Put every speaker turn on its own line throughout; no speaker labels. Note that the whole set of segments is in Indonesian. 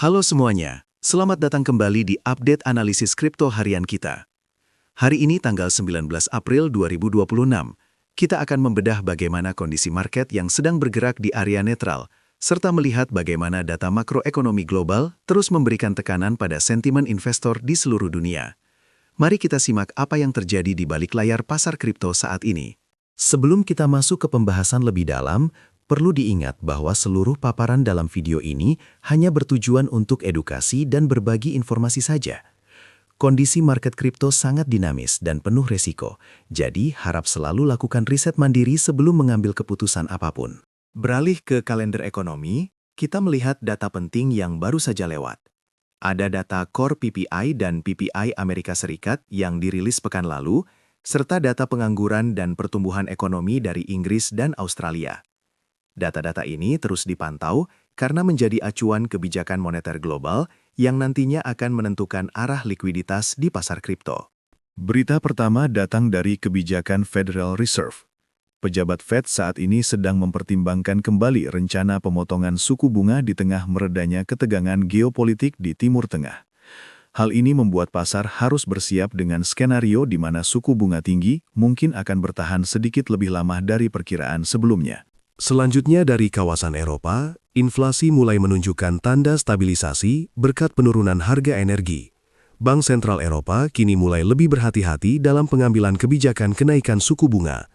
Halo semuanya, selamat datang kembali di update analisis kripto harian kita. Hari ini tanggal 19 April 2026, kita akan membedah bagaimana kondisi market yang sedang bergerak di area netral, serta melihat bagaimana data makroekonomi global terus memberikan tekanan pada sentimen investor di seluruh dunia. Mari kita simak apa yang terjadi di balik layar pasar kripto saat ini. Sebelum kita masuk ke pembahasan lebih dalam, perlu diingat bahwa seluruh paparan dalam video ini hanya bertujuan untuk edukasi dan berbagi informasi saja. Kondisi market kripto sangat dinamis dan penuh resiko, jadi harap selalu lakukan riset mandiri sebelum mengambil keputusan apapun. Beralih ke kalender ekonomi, kita melihat data penting yang baru saja lewat. Ada data Core PPI dan PPI Amerika Serikat yang dirilis pekan lalu, serta data pengangguran dan pertumbuhan ekonomi dari Inggris dan Australia. Data-data ini terus dipantau karena menjadi acuan kebijakan moneter global yang nantinya akan menentukan arah likuiditas di pasar kripto.
Berita pertama datang dari kebijakan Federal Reserve. Pejabat Fed saat ini sedang mempertimbangkan kembali rencana pemotongan suku bunga di tengah meredanya ketegangan geopolitik di Timur Tengah. Hal ini membuat pasar harus bersiap dengan skenario di mana suku bunga tinggi mungkin akan bertahan sedikit lebih lama dari perkiraan sebelumnya.
Selanjutnya dari kawasan Eropa, inflasi mulai menunjukkan tanda stabilisasi berkat penurunan harga energi. Bank Sentral Eropa kini mulai lebih berhati-hati dalam pengambilan kebijakan kenaikan suku bunga.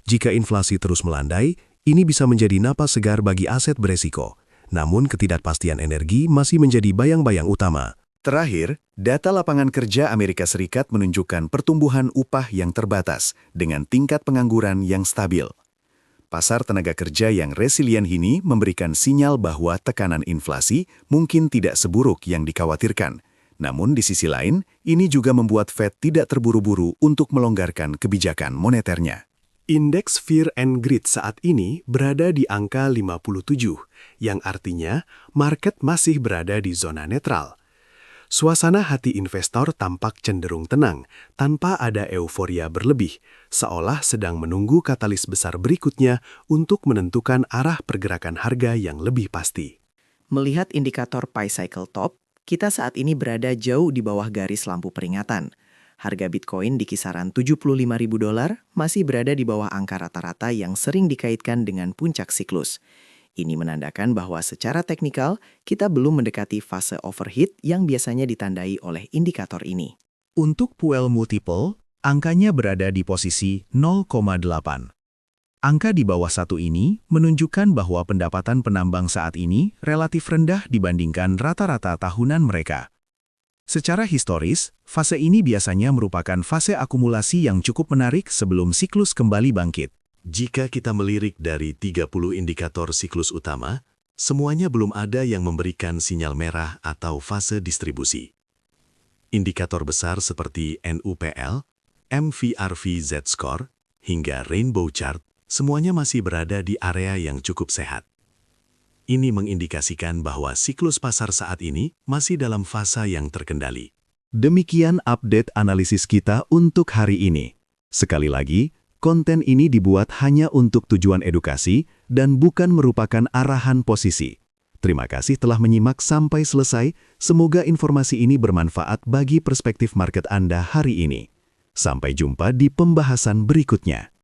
Jika inflasi terus melandai, ini bisa menjadi napas segar bagi aset beresiko. Namun ketidakpastian energi masih menjadi bayang-bayang utama.
Terakhir, data lapangan kerja Amerika Serikat menunjukkan pertumbuhan upah yang terbatas dengan tingkat pengangguran yang stabil. Pasar tenaga kerja yang resilient ini memberikan sinyal bahwa tekanan inflasi mungkin tidak seburuk yang dikhawatirkan. Namun di sisi lain, ini juga membuat Fed tidak terburu-buru untuk melonggarkan kebijakan moneternya.
Indeks Fear and Greed saat ini berada di angka 57, yang artinya market masih berada di zona netral. Suasana hati investor tampak cenderung tenang, tanpa ada euforia berlebih, seolah sedang menunggu katalis besar berikutnya untuk menentukan arah pergerakan harga yang lebih pasti.
Melihat indikator Pi Cycle Top, kita saat ini berada jauh di bawah garis lampu peringatan. Harga Bitcoin di kisaran $75.000 masih berada di bawah angka rata-rata yang sering dikaitkan dengan puncak siklus. Ini menandakan bahwa secara teknikal, kita belum mendekati fase overheat yang biasanya ditandai oleh indikator ini.
Untuk Puel Multiple, angkanya berada di posisi 0,8. Angka di bawah 1 ini menunjukkan bahwa pendapatan penambang saat ini relatif rendah dibandingkan rata-rata tahunan mereka. Secara historis, fase ini biasanya merupakan fase akumulasi yang cukup menarik sebelum siklus kembali bangkit.
Jika kita melirik dari 30 indikator siklus utama, semuanya belum ada yang memberikan sinyal merah atau fase distribusi. Indikator besar seperti NUPL, MVRV Z-Score, hingga Rainbow Chart, semuanya masih berada di area yang cukup sehat. Ini mengindikasikan bahwa siklus pasar saat ini masih dalam fase yang terkendali.
Demikian update analisis kita untuk hari ini. Sekali lagi, konten ini dibuat hanya untuk tujuan edukasi dan bukan merupakan arahan posisi. Terima kasih telah menyimak sampai selesai. Semoga informasi ini bermanfaat bagi perspektif market Anda hari ini. Sampai jumpa di pembahasan berikutnya.